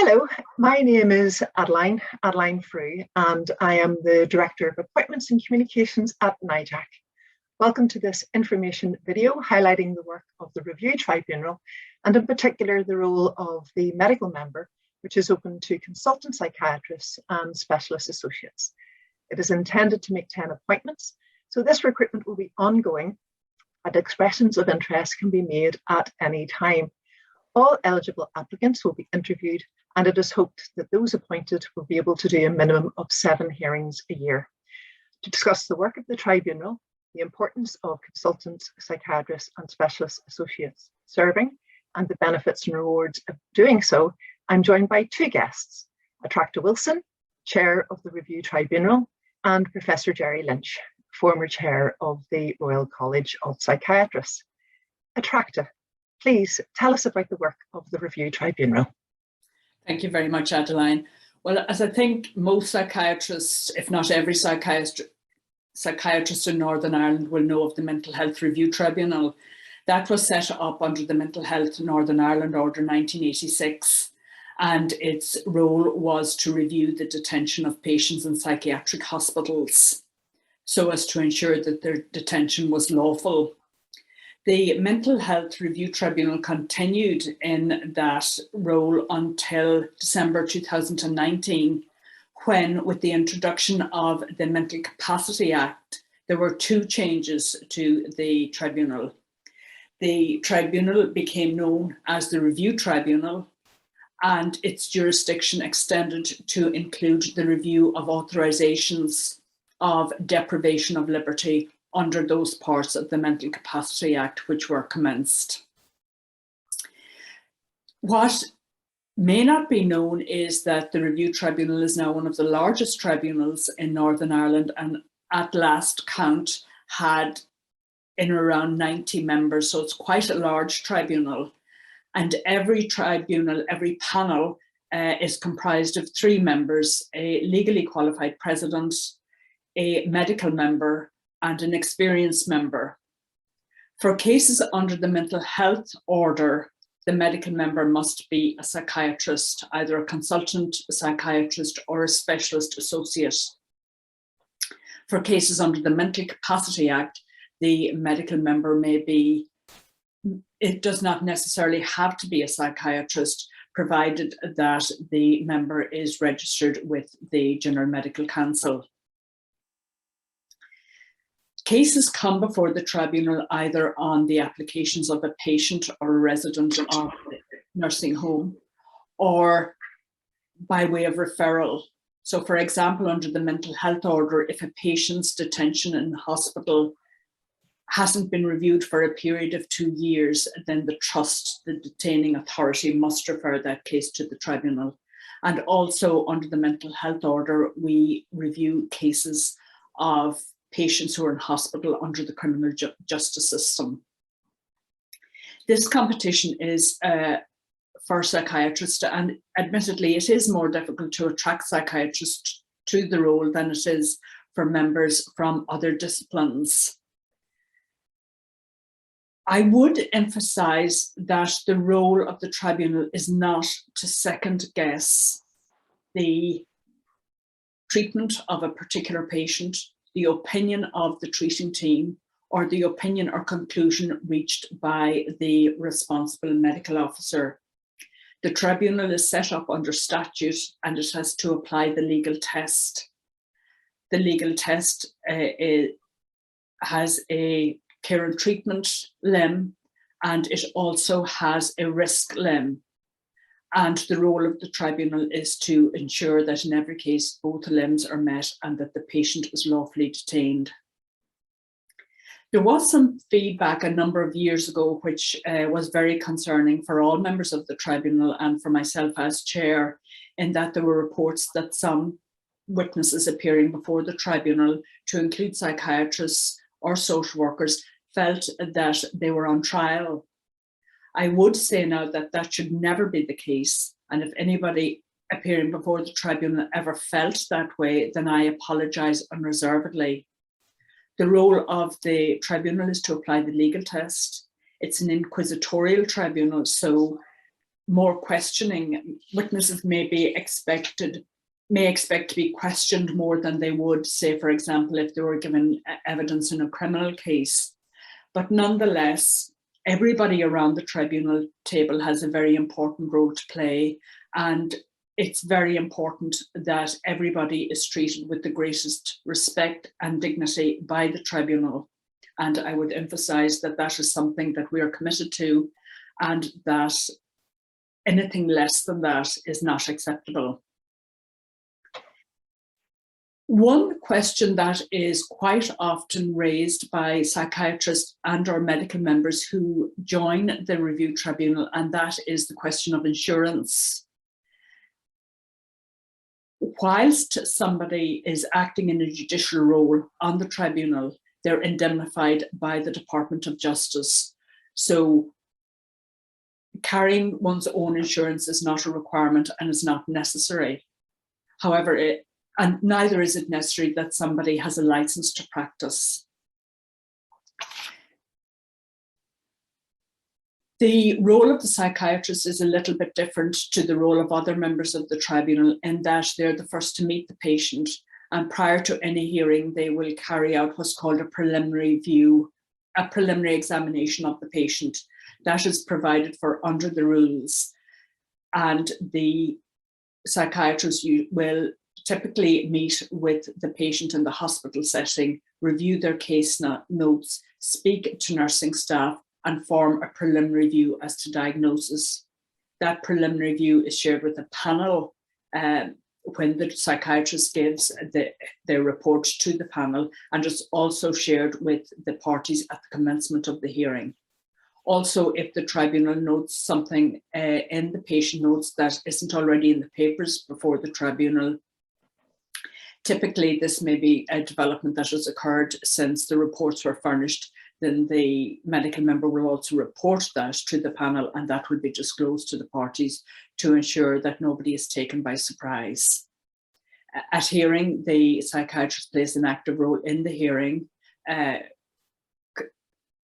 Hello, my name is Adeline Frew, and I am the Director of Appointments and Communications at NIJAC. Welcome to this information video highlighting the work of the Review Tribunal, and in particular the role of the medical member, which is open to consultant psychiatrists and specialist associates. It is intended to make 10 appointments, so this recruitment will be ongoing and expressions of interest can be made at any time. All eligible applicants will be interviewed, and it is hoped that those appointed will be able to do a minimum of 7 hearings a year. To discuss the work of the Tribunal, the importance of consultants, psychiatrists and specialist associates serving, and the benefits and rewards of doing so, I'm joined by 2 guests, Attracta Wilson, Chair of the Review Tribunal, and Professor Gerard Lynch, former Chair of the Royal College of Psychiatrists. Attracta, please tell us about the work of the Review Tribunal. Thank you very much, Adeline. Well, as I think most psychiatrists, if not every psychiatrist in Northern Ireland will know of the Mental Health Review Tribunal. That was set up under the Mental Health Northern Ireland Order 1986, and its role was to review the detention of patients in psychiatric hospitals so as to ensure that their detention was lawful. The Mental Health Review Tribunal continued in that role until December 2019, when, with the introduction of the Mental Capacity Act, there were 2 changes to the tribunal. The tribunal became known as the Review Tribunal, and its jurisdiction extended to include the review of authorisations of deprivation of liberty under those parts of the Mental Capacity Act which were commenced. What may not be known is that the Review Tribunal is now one of the largest tribunals in Northern Ireland, and at last count had in around 90 members, so it's quite a large tribunal. And every tribunal, every panel is comprised of 3 members, a legally qualified president, a medical member, and an experienced member. For cases under the mental health order, the medical member must be a psychiatrist, either a consultant psychiatrist or a specialist associate. For cases under the Mental Capacity Act, the medical member may be, it does not necessarily have to be a psychiatrist, provided that the member is registered with the General Medical Council. Cases come before the tribunal either on the applications of a patient or a resident of a nursing home, or by way of referral. So, for example, under the mental health order, if a patient's detention in the hospital hasn't been reviewed for a period of 2 years, then the trust, the detaining authority, must refer that case to the tribunal. And also under the mental health order, we review cases of patients who are in hospital under the criminal justice system. This competition is for psychiatrists, and admittedly it is more difficult to attract psychiatrists to the role than it is for members from other disciplines. I would emphasise that the role of the tribunal is not to second guess the treatment of a particular patient, the opinion of the treating team, or the opinion or conclusion reached by the responsible medical officer. The tribunal is set up under statute and it has to apply the legal test. The legal test has a care and treatment limb, and it also has a risk limb. And the role of the tribunal is to ensure that in every case both limbs are met and that the patient is lawfully detained. There was some feedback a number of years ago which was very concerning for all members of the tribunal and for myself as chair, in that there were reports that some witnesses appearing before the tribunal, to include psychiatrists or social workers, felt that they were on trial. I would say now that that should never be the case, and if anybody appearing before the tribunal ever felt that way, then I apologise unreservedly. The role of the tribunal is to apply the legal test. It's an inquisitorial tribunal, so more questioning. Witnesses may expect to be questioned more than they would, say, for example, if they were given evidence in a criminal case. But nonetheless, everybody around the tribunal table has a very important role to play, and it's very important that everybody is treated with the greatest respect and dignity by the tribunal. And I would emphasize that that is something that we are committed to, and that anything less than that is not acceptable. One question that is quite often raised by psychiatrists and or medical members who join the review tribunal, and that is the question of insurance. Whilst somebody is acting in a judicial role on the tribunal, they're indemnified by the Department of Justice. So carrying one's own insurance is not a requirement and is not necessary. However, and neither is it necessary that somebody has a license to practice. The role of the psychiatrist is a little bit different to the role of other members of the tribunal, in that they're the first to meet the patient, and prior to any hearing, they will carry out what's called a preliminary examination of the patient. That is provided for under the rules, and the psychiatrist will typically meet with the patient in the hospital setting, review their case notes, speak to nursing staff, and form a preliminary view as to diagnosis. That preliminary view is shared with a panel when the psychiatrist gives their report to the panel, and it's also shared with the parties at the commencement of the hearing. Also, if the tribunal notes something in the patient notes that isn't already in the papers before the tribunal, typically this may be a development that has occurred since the reports were furnished, then the medical member will also report that to the panel, and that will be disclosed to the parties to ensure that nobody is taken by surprise. At hearing, the psychiatrist plays an active role in the hearing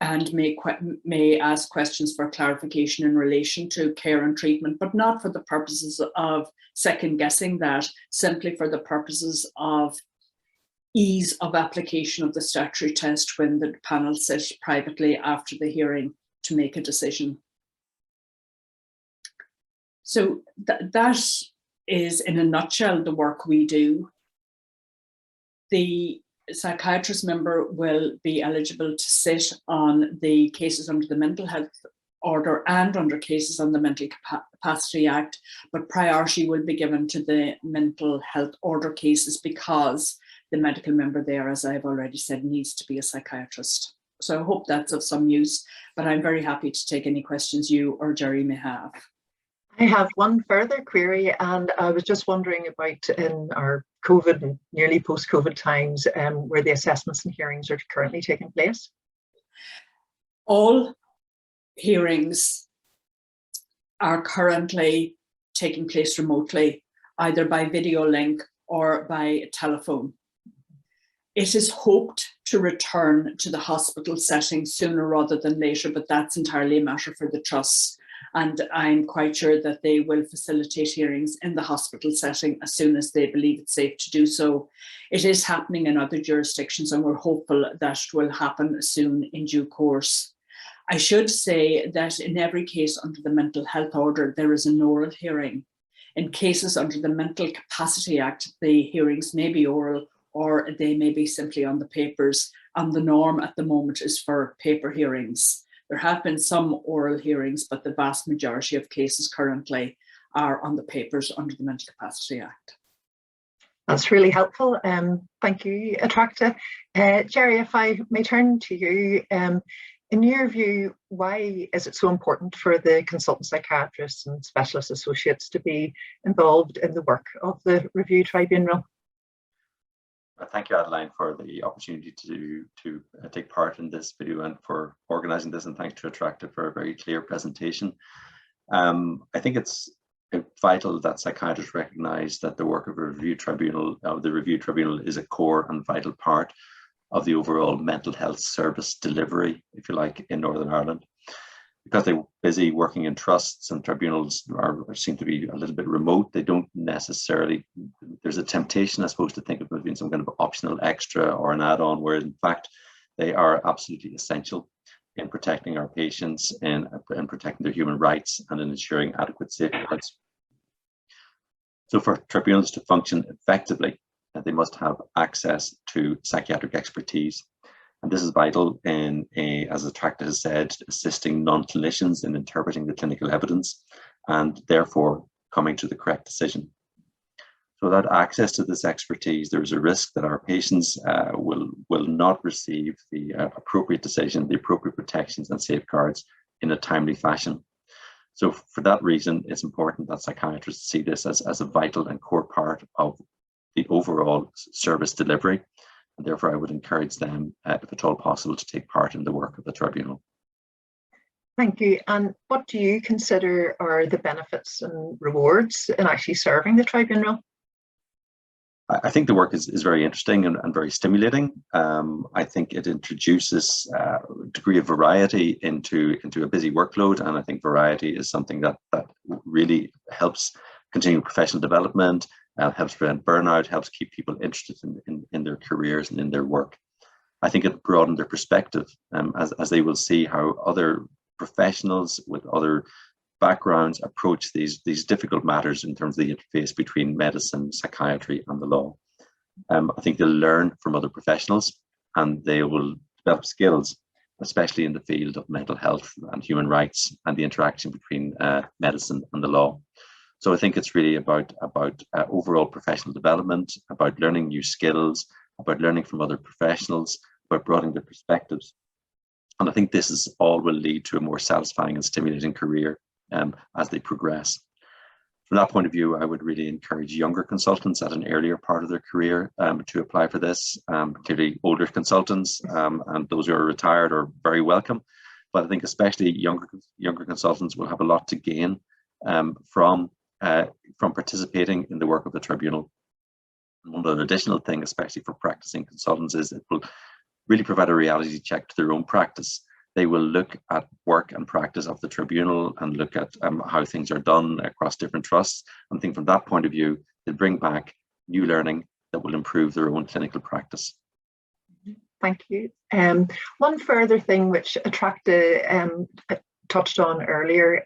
and may ask questions for clarification in relation to care and treatment, but not for the purposes of second guessing that, simply for the purposes of ease of application of the statutory test when the panel sits privately after the hearing to make a decision. So that is, in a nutshell, the work we do. The psychiatrist member will be eligible to sit on the cases under the Mental Health Order and under cases on the Mental Capacity Act, but priority will be given to the Mental Health Order cases because the medical member there, as I've already said, needs to be a psychiatrist. So I hope that's of some use, but I'm very happy to take any questions you or Jerry may have. I have one further query, and I was just wondering about in our COVID and nearly post-COVID times where the assessments and hearings are currently taking place. All hearings are currently taking place remotely, either by video link or by telephone. It is hoped to return to the hospital setting sooner rather than later, but that's entirely a matter for the trusts. And I'm quite sure that they will facilitate hearings in the hospital setting as soon as they believe it's safe to do so. It is happening in other jurisdictions, and we're hopeful that it will happen soon in due course. I should say that in every case under the Mental Health Order, there is an oral hearing. In cases under the Mental Capacity Act, the hearings may be oral or they may be simply on the papers, and the norm at the moment is for paper hearings. There have been some oral hearings, but the vast majority of cases currently are on the papers under the Mental Capacity Act. That's really helpful. Thank you, Attracta. Jerry, if I may turn to you, in your view, why is it so important for the consultant psychiatrists and specialist associates to be involved in the work of the review tribunal? Thank you, Adeline, for the opportunity to take part in this video and for organising this, and thanks to Attracta for a very clear presentation. I think it's vital that psychiatrists recognise that the work of the review tribunal is a core and vital part of the overall mental health service delivery, if you like, in Northern Ireland. because they're busy working in trusts, and tribunals seem to be a little bit remote, they don't necessarily, there's a temptation, I suppose, to think of it being some kind of optional extra or an add-on, whereas in fact, they are absolutely essential in protecting our patients and protecting their human rights and in ensuring adequate safeguards. So for tribunals to function effectively, they must have access to psychiatric expertise. And this is vital in, as Attracta has said, assisting non-clinicians in interpreting the clinical evidence and therefore coming to the correct decision. So without access to this expertise, there's a risk that our patients will not receive the appropriate decision, the appropriate protections and safeguards in a timely fashion. So for that reason, it's important that psychiatrists see this as a vital and core part of the overall service delivery. And therefore, I would encourage them, if at all possible, to take part in the work of the tribunal. Thank you. And what do you consider are the benefits and rewards in actually serving the tribunal? I think the work is very interesting and very stimulating. I think it introduces a degree of variety into a busy workload, and I think variety is something that really helps continue professional development, helps prevent burnout, helps keep people interested in their careers and in their work. I think it broadens their perspective as they will see how other professionals with other backgrounds approach these difficult matters in terms of the interface between medicine, psychiatry and the law. I think they'll learn from other professionals and they will develop skills, especially in the field of mental health and human rights and the interaction between medicine and the law. So I think it's really about overall professional development, about learning new skills, about learning from other professionals, about broadening their perspectives. And I think this is all will lead to a more satisfying and stimulating career as they progress. From that point of view, I would really encourage younger consultants at an earlier part of their career to apply for this. Clearly older consultants and those who are retired are very welcome, but I think especially younger consultants will have a lot to gain from participating in the work of the tribunal. And one other additional thing, especially for practicing consultants, is it will really provide a reality check to their own practice. They will look at work and practice of the tribunal and look at how things are done across different trusts. And I think from that point of view, they bring back new learning that will improve their own clinical practice. Thank you. One further thing which Attracta touched on earlier,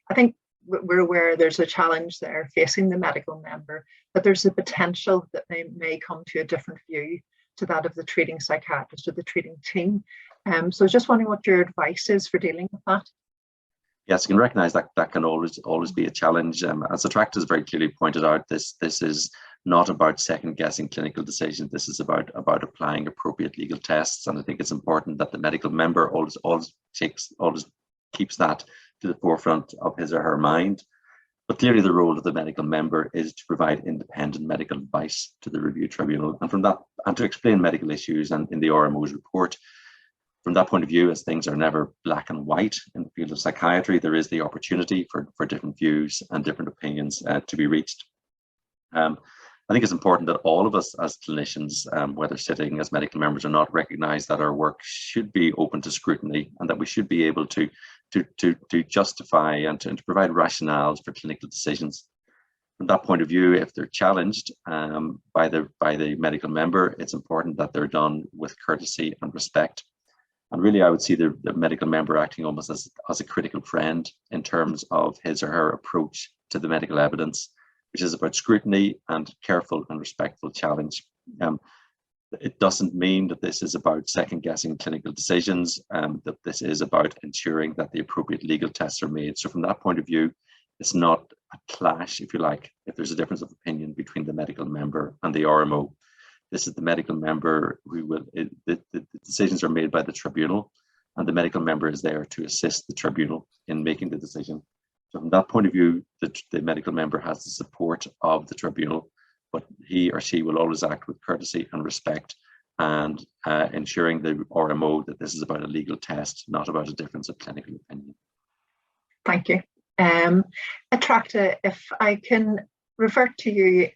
I think we're aware there's a challenge there facing the medical member, but there's a potential that they may come to a different view to that of the treating psychiatrist or the treating team. So I was just wondering what your advice is for dealing with that. Yes, you can recognise that can always be a challenge. As Attracta has very clearly pointed out, this is not about second guessing clinical decisions. This is about applying appropriate legal tests, and I think it's important that the medical member always keeps that to the forefront of his or her mind. But clearly the role of the medical member is to provide independent medical advice to the review tribunal, and from that, and to explain medical issues. And in the RMO's report, from that point of view, as things are never black and white in the field of psychiatry, there is the opportunity for different views and different opinions to be reached. I think it's important that all of us as clinicians, whether sitting as medical members or not, recognise that our work should be open to scrutiny, and that we should be able to justify and to provide rationales for clinical decisions. From that point of view, if they're challenged by the medical member, it's important that they're done with courtesy and respect. And really, I would see the medical member acting almost as a critical friend in terms of his or her approach to the medical evidence, which is about scrutiny and careful and respectful challenge. It doesn't mean that this is about second guessing clinical decisions, that this is about ensuring that the appropriate legal tests are made. So from that point of view, it's not a clash, if you like, if there's a difference of opinion between the medical member and the RMO. This is the medical member who will, the decisions are made by the tribunal, and the medical member is there to assist the tribunal in making the decision. So from that point of view, the medical member has the support of the tribunal, but he or she will always act with courtesy and respect, and ensuring the RMO that this is about a legal test, not about a difference of clinical opinion. Thank you. Attracta, if I can revert to you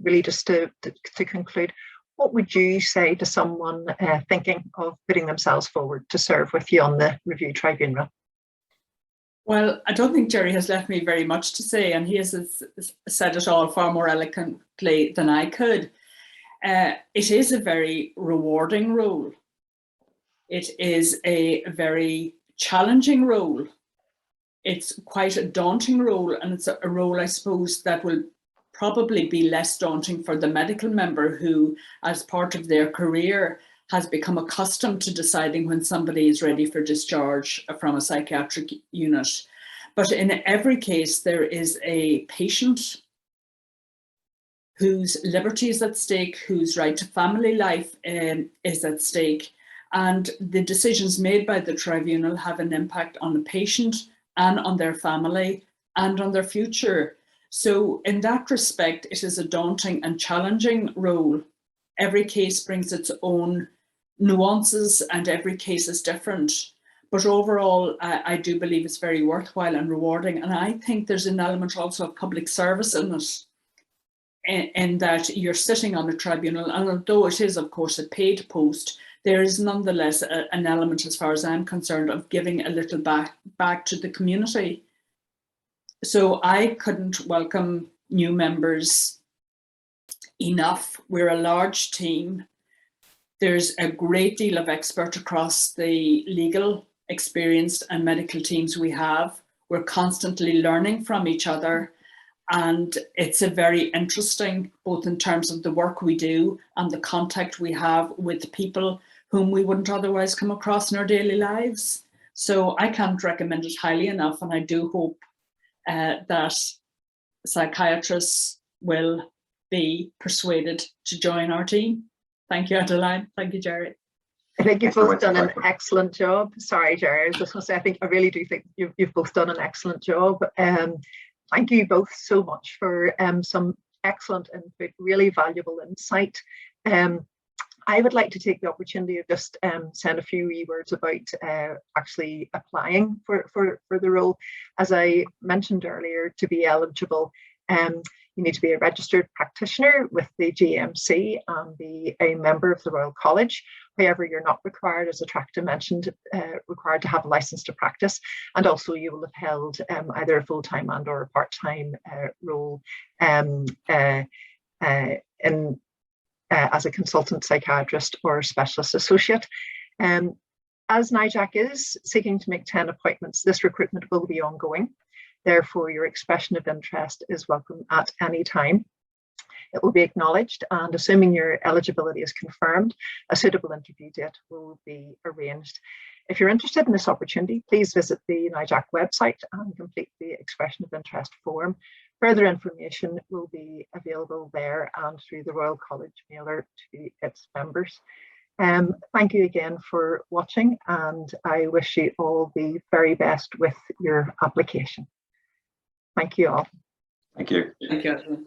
really just to conclude, what would you say to someone thinking of putting themselves forward to serve with you on the review tribunal? Well, I don't think Jerry has left me very much to say, and he has said it all far more eloquently than I could. It is a very rewarding role. It is a very challenging role. It's quite a daunting role, and it's a role, I suppose, that will probably be less daunting for the medical member who, as part of their career, has become accustomed to deciding when somebody is ready for discharge from a psychiatric unit. But in every case, there is a patient whose liberty is at stake, whose right to family life is at stake. And the decisions made by the tribunal have an impact on the patient and on their family and on their future. So in that respect, it is a daunting and challenging role. Every case brings its own nuances and every case is different. But overall, I do believe it's very worthwhile and rewarding. And I think there's an element also of public service in it, in that you're sitting on a tribunal, and although it is, of course, a paid post, there is nonetheless an element, as far as I'm concerned, of giving a little back to the community. So I couldn't welcome new members enough. We're a large team. There's a great deal of expert across the legal, experienced and medical teams we have. We're constantly learning from each other. And it's a very interesting, both in terms of the work we do and the contact we have with people whom we wouldn't otherwise come across in our daily lives. So I can't recommend it highly enough. And I do hope that psychiatrists will be persuaded to join our team. Thank you, Adeline. Thank you, Jerry. I think you've both done an excellent job. Sorry, Jerry, I was just going to say, I really do think you've both done an excellent job. Thank you both so much for some excellent input, really valuable insight. I would like to take the opportunity of just send a few wee words about actually applying for the role. As I mentioned earlier, to be eligible, you need to be a registered practitioner with the GMC and be a member of the Royal College. However, you're not required, as Attracta mentioned, required to have a license to practice. And also you will have held either a full-time and or a part-time role as a consultant psychiatrist or specialist associate. As NIJAC is seeking to make 10 appointments, this recruitment will be ongoing. Therefore, your expression of interest is welcome at any time. It will be acknowledged, and assuming your eligibility is confirmed, a suitable interview date will be arranged. If you're interested in this opportunity, please visit the NIJAC website and complete the expression of interest form. Further information will be available there and through the Royal College mailer to its members. Thank you again for watching, and I wish you all the very best with your application. Thank you all. Thank you. Thank you.